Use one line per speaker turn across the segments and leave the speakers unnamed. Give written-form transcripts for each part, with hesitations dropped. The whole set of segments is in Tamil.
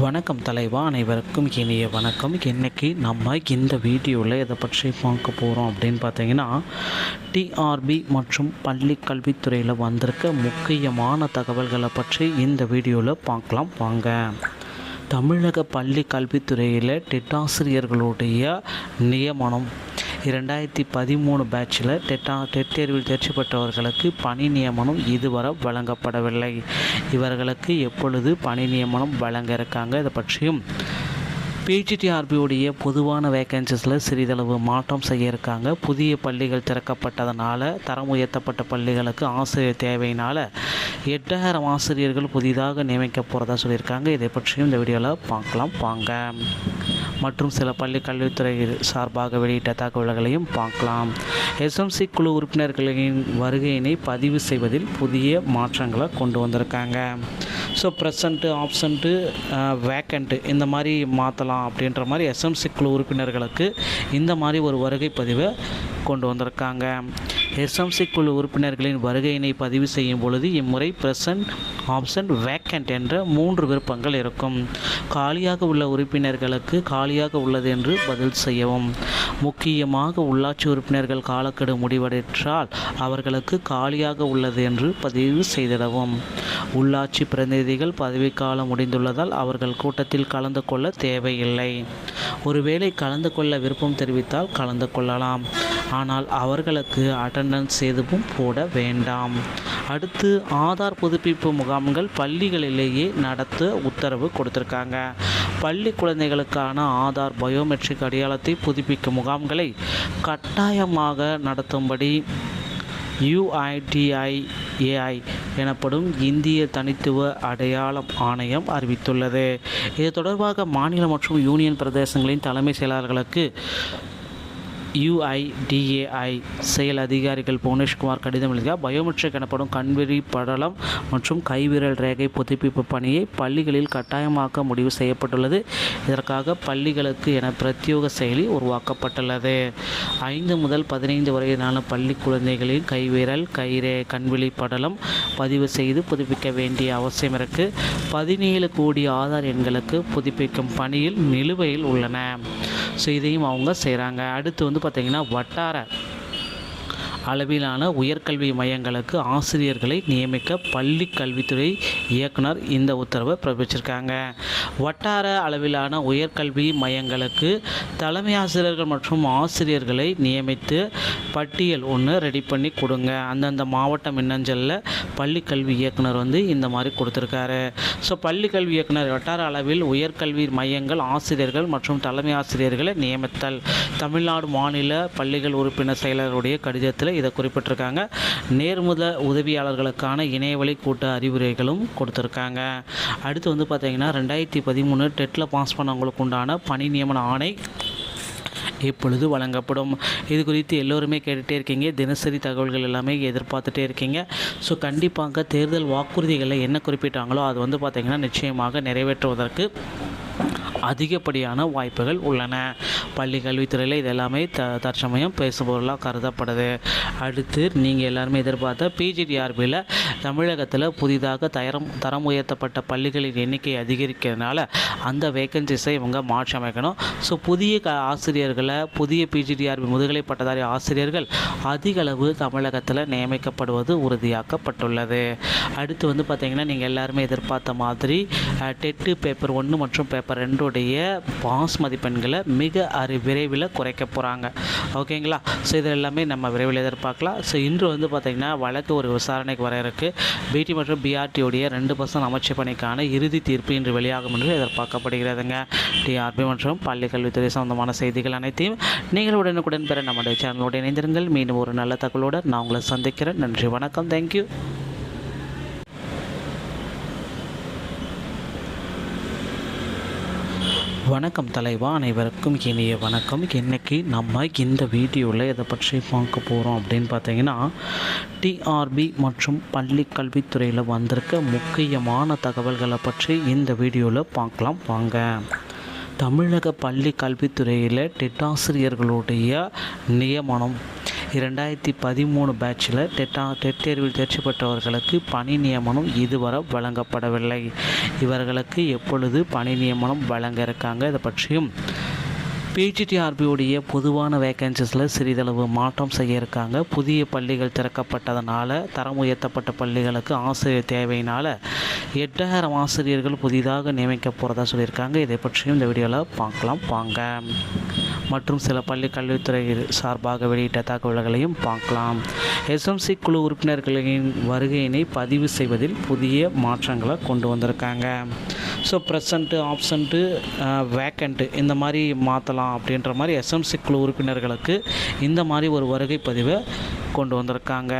வணக்கம் தலைவா, அனைவருக்கும் இனிய வணக்கம். இன்றைக்கி நம்ம இந்த வீடியோவில் இதை பற்றி பார்க்க போகிறோம் அப்படின்னு பார்த்தீங்கன்னா, டிஆர்பி மற்றும் பள்ளி கல்வித்துறையில் வந்திருக்க முக்கியமான தகவல்களை பற்றி இந்த வீடியோவில் பார்க்கலாம் வாங்க. தமிழக பள்ளி கல்வித்துறையில் டெட்டாசிரியர்களுடைய நியமனம் 2013 பேட்சில் டெட் தேர்வில் தேர்ச்சி பெற்றவர்களுக்கு பணி நியமனம் இதுவரை வழங்கப்படவில்லை. இவர்களுக்கு எப்பொழுது பணி நியமனம் வழங்க இருக்காங்க, இதை பற்றியும் பிஜிடிஆர்பியுடைய பொதுவான வேக்கன்சிஸில் சிறிதளவு மாற்றம் செய்ய இருக்காங்க. புதிய பள்ளிகள் திறக்கப்பட்டதனால தரம் உயர்த்தப்பட்ட பள்ளிகளுக்கு ஆசிரியர் தேவையினால் 8000 ஆசிரியர்கள் புதிதாக நியமிக்க போகிறதா சொல்லியிருக்காங்க. இதை பற்றியும் இந்த வீடியோவில் பார்க்கலாம் வாங்க. மற்றும் சில பள்ளி கல்வித்துறை சார்பாக வெளியிட்ட தகவல்களையும் பார்க்கலாம். எஸ்எம்சி குழு உறுப்பினர்களின் வருகையினை பதிவு செய்வதில் புதிய மாற்றங்களை கொண்டு வந்திருக்காங்க. ஸோ ப்ரெசண்ட்டு, ஆப்சண்ட்டு, வேக்கண்ட்டு இந்த மாதிரி மாற்றலாம் அப்படின்ற மாதிரி எஸ்எம்சி குழு உறுப்பினர்களுக்கு இந்த மாதிரி ஒரு வருகை பதிவை கொண்டு வந்திருக்காங்க. எஸ்எம்சி குழு உறுப்பினர்களின் வருகையினை பதிவு செய்யும் பொழுது இம்முறை ப்ரெசன்ட், ஆப்சண்ட், வேக்கண்ட் என்ற 3 விருப்பங்கள் இருக்கும். காலியாக உள்ள உறுப்பினர்களுக்கு காலியாக உள்ளது என்று பதில் செய்யவும். முக்கியமாக உள்ளாட்சி உறுப்பினர்கள் காலக்கெடு முடிவடைற்றால் அவர்களுக்கு காலியாக உள்ளது என்று பதிவு செய்திடவும். உள்ளாட்சி பிரதிநிதிகள் பதவிக்காலம் முடிந்துள்ளதால் அவர்கள் கூட்டத்தில் கலந்து கொள்ள தேவையில்லை. ஒருவேளை கலந்து கொள்ள விருப்பம் தெரிவித்தால் கலந்து கொள்ளலாம், ஆனால் அவர்களுக்கு அட்டெண்டன்ஸ் எதுவும் போட வேண்டாம். அடுத்து, ஆதார் புதுப்பிப்பு முகாம்கள் பள்ளிகளிலேயே நடத்த உத்தரவு கொடுத்திருக்காங்க. பள்ளி குழந்தைகளுக்கான ஆதார் பயோமெட்ரிக் அடையாளத்தை புதுப்பிக்கும் முகாம்களை கட்டாயமாக நடத்தும்படி UIDAI எனப்படும் இந்திய தனித்துவ அடையாளம் ஆணையம் அறிவித்துள்ளது. இது தொடர்பாக மாநில மற்றும் யூனியன் பிரதேசங்களின் தலைமை செயலாளர்களுக்கு UIDAI செயல் அதிகாரிகள் புவனேஷ்குமார் கடிதம் எழுதினார். பயோமெட்ரிக் எனப்படும் கண்விழி படலம் மற்றும் கைவிரல் ரேகை புதுப்பிப்பு பணியை பள்ளிகளில் கட்டாயமாக்க முடிவு செய்யப்பட்டுள்ளது. இதற்காக பள்ளிகளுக்கு என பிரத்யேக செயலி உருவாக்கப்பட்டுள்ளது. 5 முதல் 15 வரையிலான பள்ளி குழந்தைகளின் கைவிரல், கண்விழி படலம் பதிவு செய்து புதுப்பிக்க வேண்டிய அவசியம் இருக்கு. 17 கோடி ஆதார் எண்களுக்கு புதுப்பிக்கும் பணியில் நிலுவையில் உள்ளன. ஸோ இதையும் அவங்க செய்கிறாங்க. அடுத்து பார்த்திங்கன்னா, வட்டார அளவிலான உயர்கல்வி மையங்களுக்கு ஆசிரியர்களை நியமிக்க பள்ளி கல்வித்துறை இயக்குனர் இந்த உத்தரவை பிறப்பிச்சிருக்காங்க. வட்டார அளவிலான உயர்கல்வி மையங்களுக்கு தலைமை ஆசிரியர்கள் மற்றும் ஆசிரியர்களை நியமித்து பட்டியல் ஒன்று ரெடி பண்ணி கொடுங்க. அந்தந்த மாவட்ட மின்னஞ்சலில் பள்ளி கல்வி இயக்குனர் இந்த மாதிரி கொடுத்துருக்காரு. ஸோ பள்ளி கல்வி இயக்குனர் வட்டார அளவில் உயர்கல்வி மையங்கள் ஆசிரியர்கள் மற்றும் தலைமை ஆசிரியர்களை நியமித்தல். தமிழ்நாடு மாநில பள்ளிகள் உறுப்பினர் செயலருடைய கடிதத்தில் இதை குறிப்பிட்டிருக்காங்க. நேர்முக உதவியாளர்களுக்கான இணையவழி கூட்ட அறிவுரைகளும் கொடுத்துருக்காங்க. அடுத்து பார்த்திங்கன்னா, 2013 டெட்டில் பாஸ் பண்ணவங்களுக்கு உண்டான பணி நியமன ஆணை இப்பொழுது வழங்கப்படும். இது குறித்து எல்லோருமே கேட்டுகிட்டே இருக்கீங்க. தினசரி தகவல்கள் எல்லாமே எதிர்பார்த்துட்டே இருக்கீங்க. ஸோ கண்டிப்பாக தேர்தல் வாக்குறுதிகளில் என்ன குறிப்பிட்டாங்களோ அது பார்த்திங்கன்னா நிச்சயமாக நிறைவேற்றுவதற்கு அதிகப்படியான வாய்ப்புகள் உள்ளன. பள்ளி கல்வித்துறையில் இது எல்லாமே தற்சமயம் பேசுபொருளாக கருதப்படுது. அடுத்து நீங்கள் எல்லாருமே எதிர்பார்த்த பிஜிடிஆர்பியில் தமிழகத்தில் புதிதாக தரம் உயர்த்தப்பட்ட பள்ளிகளின் எண்ணிக்கை அதிகரிக்கிறதுனால அந்த வேக்கன்சிஸை இவங்க மாற்றி அமைக்கணும். ஸோ புதிய ஆசிரியர்களை, புதிய பிஜிடிஆர்பி முதுகலை பட்டதாரி ஆசிரியர்கள் அதிக அளவு தமிழகத்தில் நியமிக்கப்படுவது உறுதியாக்கப்பட்டுள்ளது. அடுத்து பார்த்திங்கன்னா, நீங்கள் எல்லாருமே எதிர்பார்த்த மாதிரி டெட்டு பேப்பர் 1 மற்றும் பேப்பர் 2 பாஸ் மதிப்பெண்களை மிக விரைவில் குறைக்க போகிறாங்க. ஓகேங்களா? ஸோ இது எல்லாமே நம்ம விரைவில் எதிர்பார்க்கலாம். ஸோ இன்று பார்த்திங்கன்னா, வழக்கு ஒரு விசாரணைக்கு வர இருக்குது. பிடி மற்றும் பிஆர்டியோடைய 2% அமைச்சர் பணிக்கான இறுதி தீர்ப்பு இன்று வெளியாகும் என்று எதிர்பார்க்கப்படுகிறதுங்க. டிஆர்பி மற்றும் பள்ளி கல்வித்துறை சம்பந்தமான செய்திகள் அனைத்தையும் நீங்கள் உடனுக்குடன் பெற நம்முடைய சேனலோடு இணைந்திருங்கள். மீண்டும் ஒரு நல்ல தகவலோடு நான் உங்களை சந்திக்கிறேன். நன்றி, வணக்கம், தேங்க்யூ. வணக்கம் தலைவா, அனைவருக்கும் இனிய வணக்கம். இன்றைக்கி நம்ம இந்த வீடியோவில் இதை பற்றி பார்க்க போகிறோம் அப்படின்னு பார்த்தீங்கன்னா, டிஆர்பி மற்றும் பள்ளி கல்வித்துறையில் வந்திருக்க முக்கியமான தகவல்களை பற்றி இந்த வீடியோவில் பார்க்கலாம் வாங்க. தமிழக பள்ளி கல்வித்துறையில் டெட்டாசிரியர்களுடைய நியமனம் 2013 பேட்சில் டெட் தேர்வில் தேர்ச்சி பெற்றவர்களுக்கு பணி நியமனம் இதுவரை வழங்கப்படவில்லை. இவர்களுக்கு எப்பொழுது பணி நியமனம் வழங்க இருக்காங்க, இதை பற்றியும் பிஜிடிஆர்பியுடைய பொதுவான வேக்கன்சிஸில் சிறிதளவு மாற்றம் செய்ய இருக்காங்க. புதிய பள்ளிகள் திறக்கப்பட்டதனால தரம் உயர்த்தப்பட்ட பள்ளிகளுக்கு ஆசிரியர் தேவையினால் 8000 ஆசிரியர்கள் புதிதாக நியமிக்க போகிறதா சொல்லியிருக்காங்க. இதை பற்றியும் இந்த வீடியோவில் பார்க்கலாம் வாங்க. மற்றும் சில பள்ளி கல்வித்துறை சார்பாக வெளியிட்ட தகவல்களையும் பார்க்கலாம். எஸ்எம்சி குழு உறுப்பினர்களின் வருகையினை பதிவு செய்வதில் புதிய மாற்றங்களை கொண்டு வந்திருக்காங்க. ஸோ ப்ரெசண்ட்டு, ஆப்சண்ட்டு, வேக்கண்ட்டு இந்த மாதிரி மாற்றலாம் அப்படின்ற மாதிரி எஸ்எம்சி குழு உறுப்பினர்களுக்கு இந்த மாதிரி ஒரு வருகை பதிவை கொண்டு வந்திருக்காங்க.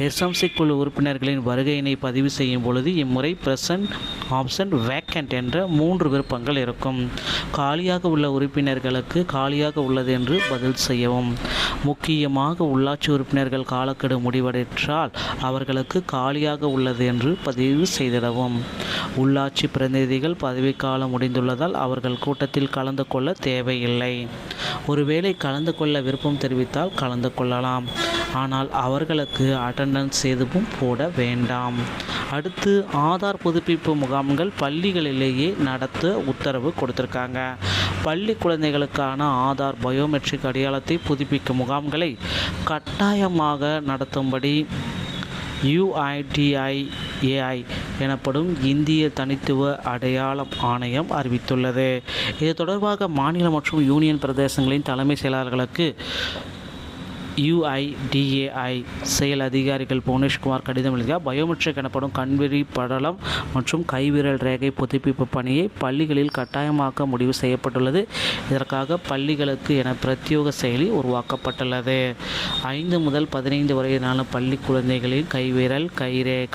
எஸ்எம்சி குழு உறுப்பினர்களின் வருகையினை பதிவு செய்யும் பொழுது இம்முறை ப்ரெசன்ட், ஆப்சண்ட், வேக்கண்ட் என்ற 3 விருப்பங்கள் இருக்கும். காலியாக உள்ள உறுப்பினர்களுக்கு காலியாக உள்ளது என்று பதில் செய்யவும். முக்கியமாக உள்ளாட்சி உறுப்பினர்கள் காலக்கெடு முடிவடைற்றால் அவர்களுக்கு காலியாக உள்ளது என்று பதிவு செய்திடவும். உள்ளாட்சி பிரதிநிதிகள் பதவிக்காலம் முடிந்துள்ளதால் அவர்கள் கூட்டத்தில் கலந்து கொள்ள தேவையில்லை. ஒருவேளை கலந்து கொள்ள விருப்பம் தெரிவித்தால் கலந்து கொள்ளலாம். ஆனால் அவர்களுக்கு அட்டெண்டன்ஸ் எதுவும் போட வேண்டாம். அடுத்து ஆதார் புதுப்பிப்பு முகாம்கள் பள்ளிகளிலேயே நடத்த உத்தரவு கொடுத்திருக்காங்க. பள்ளி குழந்தைகளுக்கான ஆதார் பயோமெட்ரிக் அடையாளத்தை புதுப்பிக்கும் முகாம்களை கட்டாயமாக நடத்தும்படி UIDAI எனப்படும் இந்திய தனித்துவ அடையாளம் ஆணையம் அறிவித்துள்ளது. இது தொடர்பாக மாநில மற்றும் யூனியன் பிரதேசங்களின் தலைமை செயலாளர்களுக்கு UIDAI செயல் அதிகாரிகள் புவனேஷ்குமார் கடிதம் எழுதினார். பயோமெட்ரிக் எனப்படும் கண்விழி படலம் மற்றும் கைவிரல் ரேகை புதுப்பிப்பு பணியை பள்ளிகளில் கட்டாயமாக்க முடிவு செய்யப்பட்டுள்ளது. இதற்காக பள்ளிகளுக்கு என பிரத்யேக செயலி உருவாக்கப்பட்டுள்ளது. 5 முதல் 15 வரையிலான பள்ளி குழந்தைகளின் கைவிரல்,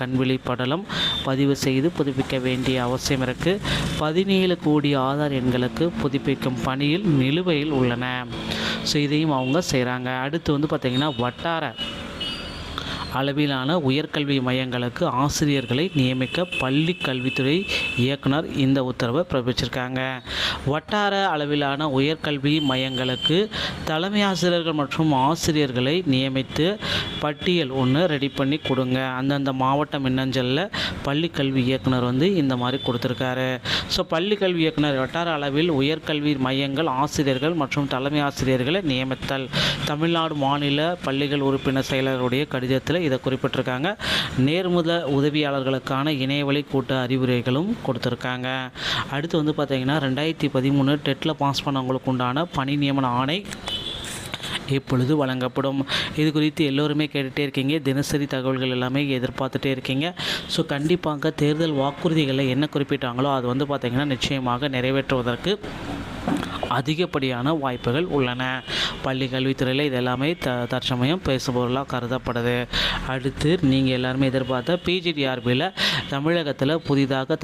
கண்விழி படலம் பதிவு செய்து புதுப்பிக்க வேண்டிய அவசியம் இருக்கு. 17 கோடி ஆதார் எண்களுக்கு புதுப்பிக்கும் பணியில் நிலுவையில் உள்ளன. ஸோ இதையும் அவங்க செய்கிறாங்க. அடுத்து பார்த்திங்கன்னா வட்டார அளவிலான உயர்கல்வி மையங்களுக்கு ஆசிரியர்களை நியமிக்க பள்ளி கல்வித்துறை இயக்குனர் இந்த உத்தரவை பிறப்பிச்சிருக்காங்க. வட்டார அளவிலான உயர்கல்வி மையங்களுக்கு தலைமை ஆசிரியர்கள் மற்றும் ஆசிரியர்களை நியமித்து பட்டியல் ஒன்று ரெடி பண்ணி கொடுங்க. அந்தந்த மாவட்ட மின்னஞ்சலில் பள்ளி கல்வி இயக்குனர் இந்த மாதிரி கொடுத்துருக்காரு. ஸோ பள்ளி கல்வி இயக்குனர் வட்டார அளவில் உயர்கல்வி மையங்கள் ஆசிரியர்கள் மற்றும் தலைமை ஆசிரியர்களை நியமித்தல். தமிழ்நாடு மாநில பள்ளிகள் உறுப்பினர் செயலருடைய கடிதத்தில் இதை குறிப்பிட்டிருக்காங்க. நேர்முக உதவியாளர்களுக்கான இணையவழி கூட்ட அறிவுரைகளும் கொடுத்துருக்காங்க. அடுத்து பார்த்திங்கன்னா 2013 டெட்டில் பாஸ் பண்ணவங்களுக்கு உண்டான பணி நியமன ஆணை இப்பொழுது வழங்கப்படும். இது குறித்து எல்லோருமே கேட்டுகிட்டே இருக்கீங்க. தினசரி தகவல்கள் எல்லாமே எதிர்பார்த்துட்டே இருக்கீங்க. ஸோ கண்டிப்பாக தேர்தல் வாக்குறுதிகளில் என்ன குறிப்பிட்டாங்களோ அது பார்த்திங்கன்னா நிச்சயமாக நிறைவேற்றுவதற்கு அதிகப்படியான வாய்ப்புகள் உள்ளன. பள்ளி கல்வித்துறையில் இது எல்லாமே தற்சமயம் பேசுபொருளாக கருதப்படுது. அடுத்து நீங்கள் எல்லாருமே எதிர்பார்த்த பிஜிடிஆர்பியில் தமிழகத்தில் புதிதாக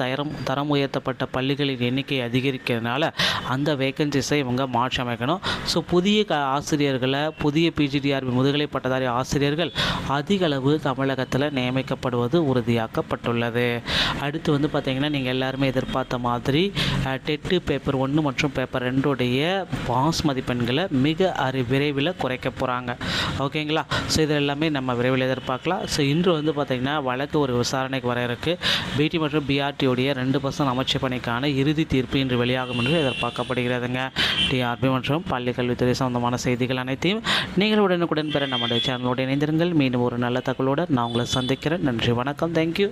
தரம் உயர்த்தப்பட்ட பள்ளிகளின் எண்ணிக்கை அதிகரிக்கிறதுனால அந்த வேக்கன்சிஸை இவங்க மாற்றி அமைக்கணும். ஸோ புதிய ஆசிரியர்களை, புதிய பிஜிடிஆர்பி முதுகலை பட்டதாரி ஆசிரியர்கள் அதிக அளவு தமிழகத்தில் நியமிக்கப்படுவது உறுதியாக்கப்பட்டுள்ளது. அடுத்து பார்த்திங்கன்னா நீங்கள் எல்லாருமே எதிர்பார்த்த மாதிரி டெட்டு பேப்பர் 1 மற்றும் பேப்பர் 2 பாஸ் மதிப்பெண்களை மிக விரைவில் குறைக்க போகிறாங்க. ஓகேங்களா? ஸோ இது எல்லாமே நம்ம விரைவில் எதிர்பார்க்கலாம். ஸோ இன்று பார்த்திங்கன்னா வழக்கு ஒரு விசாரணைக்கு வர இருக்குது. பிடி மற்றும் பிஆர்டியோடைய 2% அமைச்சர் பணிக்கான இறுதி தீர்ப்பு இன்று வெளியாகும் என்று எதிர்பார்க்கப்படுகிறதுங்க. டிஆர்பி மற்றும் பள்ளி கல்வித்துறை சம்பந்தமான செய்திகள் அனைத்தையும் நீங்கள் உடனுக்குடன் பெற நம்முடைய சேனலோடு இணைந்திருங்கள். மீண்டும் ஒரு நல்ல தகவலோடு நான் உங்களை சந்திக்கிறேன். நன்றி, வணக்கம், தேங்க்யூ.